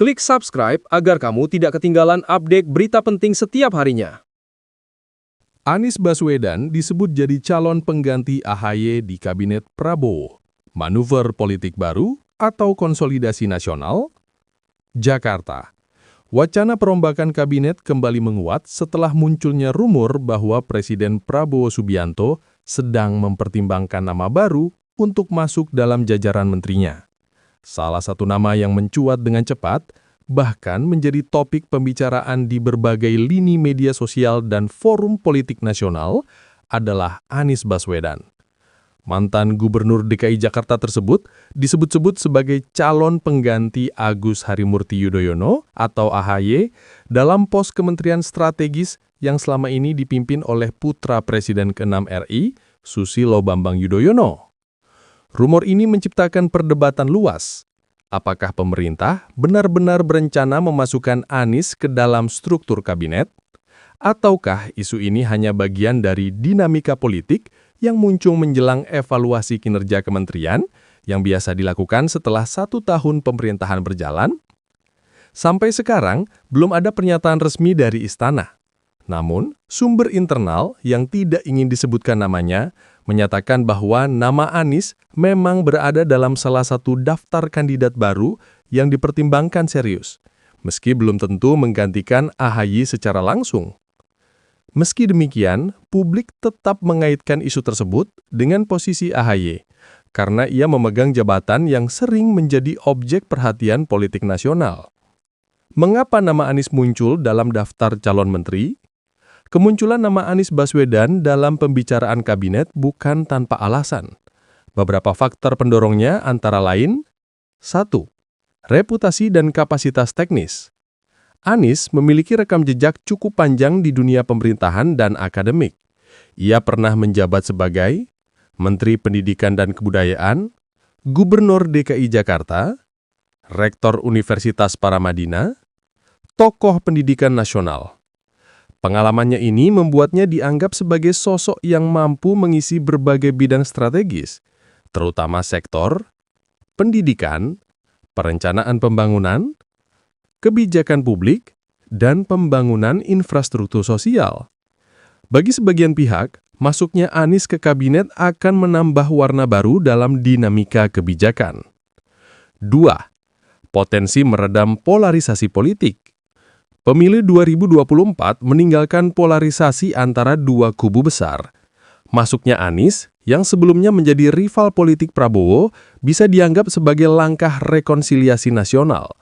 Klik subscribe agar kamu tidak ketinggalan update berita penting setiap harinya. Anies Baswedan disebut jadi calon pengganti AHY di Kabinet Prabowo. Manuver politik baru atau konsolidasi nasional? Jakarta. Wacana perombakan kabinet kembali menguat setelah munculnya rumor bahwa Presiden Prabowo Subianto sedang mempertimbangkan nama baru untuk masuk dalam jajaran menterinya. Salah satu nama yang mencuat dengan cepat, bahkan menjadi topik pembicaraan di berbagai lini media sosial dan forum politik nasional, adalah Anies Baswedan. Mantan Gubernur DKI Jakarta tersebut disebut-sebut sebagai calon pengganti Agus Harimurti Yudhoyono atau AHY dalam pos kementerian strategis yang selama ini dipimpin oleh putra Presiden ke-6 RI, Susilo Bambang Yudhoyono. Rumor ini menciptakan perdebatan luas. Apakah pemerintah benar-benar berencana memasukkan Anies ke dalam struktur kabinet? Ataukah isu ini hanya bagian dari dinamika politik yang muncul menjelang evaluasi kinerja kementerian yang biasa dilakukan setelah 1 tahun pemerintahan berjalan? Sampai sekarang, belum ada pernyataan resmi dari istana. Namun, sumber internal yang tidak ingin disebutkan namanya menyatakan bahwa nama Anies memang berada dalam salah satu daftar kandidat baru yang dipertimbangkan serius, meski belum tentu menggantikan AHY secara langsung. Meski demikian, publik tetap mengaitkan isu tersebut dengan posisi AHY, karena ia memegang jabatan yang sering menjadi objek perhatian politik nasional. Mengapa nama Anies muncul dalam daftar calon menteri? Kemunculan nama Anies Baswedan dalam pembicaraan kabinet bukan tanpa alasan. Beberapa faktor pendorongnya antara lain: 1. Reputasi dan kapasitas teknis. Anies memiliki rekam jejak cukup panjang di dunia pemerintahan dan akademik. Ia pernah menjabat sebagai Menteri Pendidikan dan Kebudayaan, Gubernur DKI Jakarta, Rektor Universitas Paramadina, tokoh pendidikan nasional. Pengalamannya ini membuatnya dianggap sebagai sosok yang mampu mengisi berbagai bidang strategis, terutama sektor pendidikan, perencanaan pembangunan, kebijakan publik, dan pembangunan infrastruktur sosial. Bagi sebagian pihak, masuknya Anies ke kabinet akan menambah warna baru dalam dinamika kebijakan. 2. Potensi meredam polarisasi politik. Pemilu 2024 meninggalkan polarisasi antara dua kubu besar. Masuknya Anies, yang sebelumnya menjadi rival politik Prabowo, bisa dianggap sebagai langkah rekonsiliasi nasional.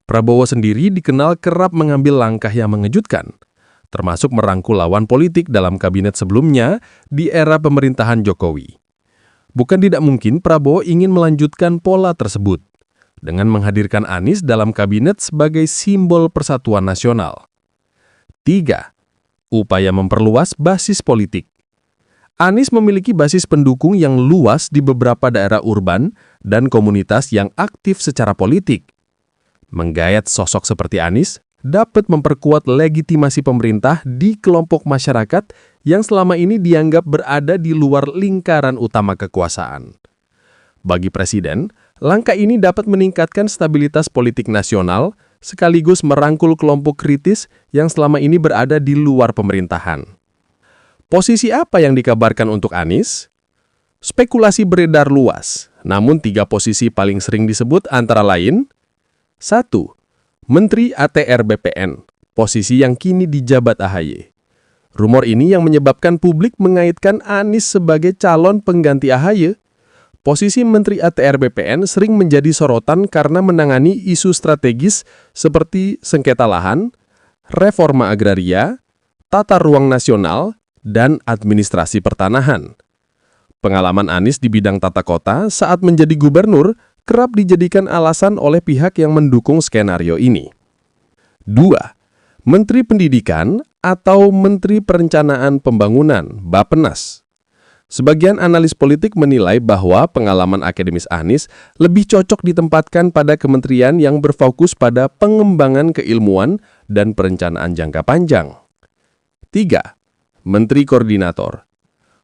Prabowo sendiri dikenal kerap mengambil langkah yang mengejutkan, termasuk merangkul lawan politik dalam kabinet sebelumnya di era pemerintahan Jokowi. Bukan tidak mungkin Prabowo ingin melanjutkan pola tersebut dengan menghadirkan Anies dalam kabinet sebagai simbol persatuan nasional. 3. Upaya memperluas basis politik. Anies memiliki basis pendukung yang luas di beberapa daerah urban dan komunitas yang aktif secara politik. Menggayat sosok seperti Anies dapat memperkuat legitimasi pemerintah di kelompok masyarakat yang selama ini dianggap berada di luar lingkaran utama kekuasaan. Bagi Presiden, langkah ini dapat meningkatkan stabilitas politik nasional sekaligus merangkul kelompok kritis yang selama ini berada di luar pemerintahan. Posisi apa yang dikabarkan untuk Anies? Spekulasi beredar luas, namun 3 posisi paling sering disebut antara lain: 1. Menteri ATR BPN, posisi yang kini dijabat AHY. Rumor ini yang menyebabkan publik mengaitkan Anies sebagai calon pengganti AHY. Posisi Menteri ATR BPN sering menjadi sorotan karena menangani isu strategis seperti sengketa lahan, reforma agraria, tata ruang nasional, dan administrasi pertanahan. Pengalaman Anies di bidang tata kota saat menjadi gubernur kerap dijadikan alasan oleh pihak yang mendukung skenario ini. 2. Menteri Pendidikan atau Menteri Perencanaan Pembangunan (Bappenas). Sebagian analis politik menilai bahwa pengalaman akademis Anies lebih cocok ditempatkan pada kementerian yang berfokus pada pengembangan keilmuan dan perencanaan jangka panjang. 3. Menteri Koordinator.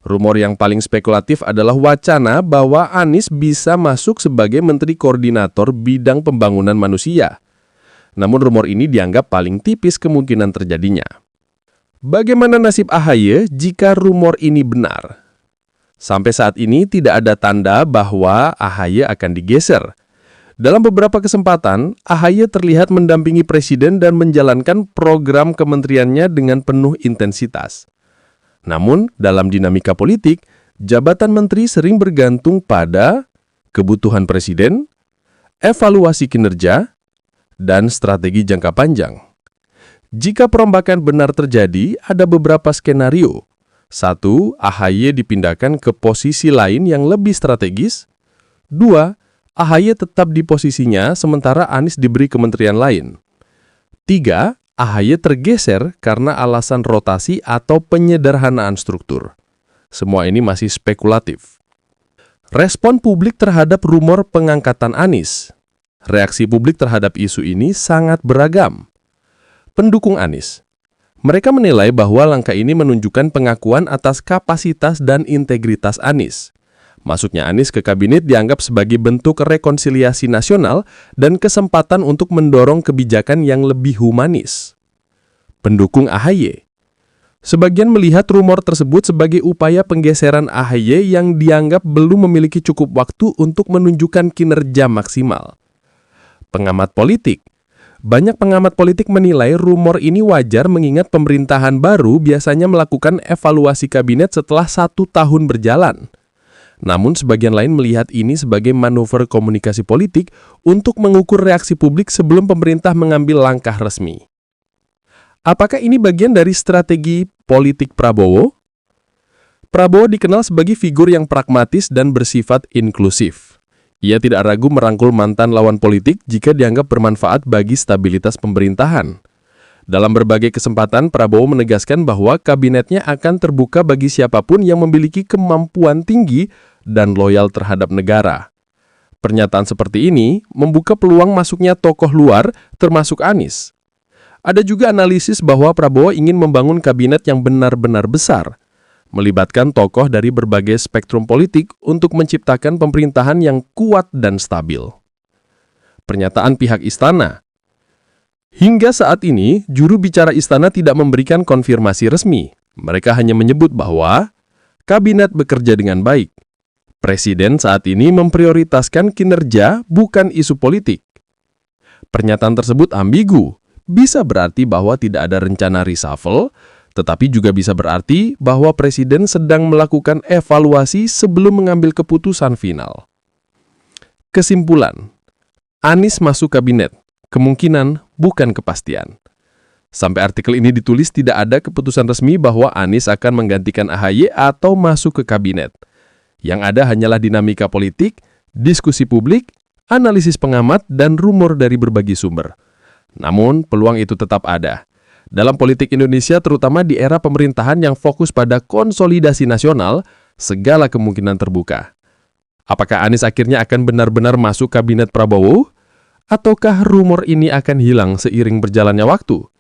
Rumor yang paling spekulatif adalah wacana bahwa Anies bisa masuk sebagai Menteri Koordinator bidang pembangunan manusia. Namun rumor ini dianggap paling tipis kemungkinan terjadinya. Bagaimana nasib AHY jika rumor ini benar? Sampai saat ini tidak ada tanda bahwa AHY akan digeser. Dalam beberapa kesempatan, AHY terlihat mendampingi presiden dan menjalankan program kementeriannya dengan penuh intensitas. Namun, dalam dinamika politik, jabatan menteri sering bergantung pada kebutuhan presiden, evaluasi kinerja, dan strategi jangka panjang. Jika perombakan benar terjadi, ada beberapa skenario. 1. AHY dipindahkan ke posisi lain yang lebih strategis. 2. AHY tetap di posisinya sementara Anies diberi kementerian lain. 3. AHY tergeser karena alasan rotasi atau penyederhanaan struktur. Semua ini masih spekulatif. Respon publik terhadap rumor pengangkatan Anies. Reaksi publik terhadap isu ini sangat beragam. Pendukung Anies. Mereka menilai bahwa langkah ini menunjukkan pengakuan atas kapasitas dan integritas Anies. Masuknya Anies ke kabinet dianggap sebagai bentuk rekonsiliasi nasional dan kesempatan untuk mendorong kebijakan yang lebih humanis. Pendukung AHY. Sebagian melihat rumor tersebut sebagai upaya penggeseran AHY yang dianggap belum memiliki cukup waktu untuk menunjukkan kinerja maksimal. Pengamat politik. Banyak pengamat politik menilai rumor ini wajar mengingat pemerintahan baru biasanya melakukan evaluasi kabinet setelah 1 tahun berjalan. Namun sebagian lain melihat ini sebagai manuver komunikasi politik untuk mengukur reaksi publik sebelum pemerintah mengambil langkah resmi. Apakah ini bagian dari strategi politik Prabowo? Prabowo dikenal sebagai figur yang pragmatis dan bersifat inklusif. Ia tidak ragu merangkul mantan lawan politik jika dianggap bermanfaat bagi stabilitas pemerintahan. Dalam berbagai kesempatan, Prabowo menegaskan bahwa kabinetnya akan terbuka bagi siapapun yang memiliki kemampuan tinggi dan loyal terhadap negara. Pernyataan seperti ini membuka peluang masuknya tokoh luar, termasuk Anies. Ada juga analisis bahwa Prabowo ingin membangun kabinet yang benar-benar besar, melibatkan tokoh dari berbagai spektrum politik untuk menciptakan pemerintahan yang kuat dan stabil. Pernyataan pihak istana. Hingga saat ini, juru bicara istana tidak memberikan konfirmasi resmi. Mereka hanya menyebut bahwa kabinet bekerja dengan baik. Presiden saat ini memprioritaskan kinerja, bukan isu politik. Pernyataan tersebut ambigu, bisa berarti bahwa tidak ada rencana reshuffle, tetapi juga bisa berarti bahwa Presiden sedang melakukan evaluasi sebelum mengambil keputusan final. Kesimpulan, Anies masuk kabinet, kemungkinan bukan kepastian. Sampai artikel ini ditulis tidak ada keputusan resmi bahwa Anies akan menggantikan AHY atau masuk ke kabinet. Yang ada hanyalah dinamika politik, diskusi publik, analisis pengamat, dan rumor dari berbagai sumber. Namun, peluang itu tetap ada. Dalam politik Indonesia, terutama di era pemerintahan yang fokus pada konsolidasi nasional, segala kemungkinan terbuka. Apakah Anies akhirnya akan benar-benar masuk kabinet Prabowo? Ataukah rumor ini akan hilang seiring berjalannya waktu?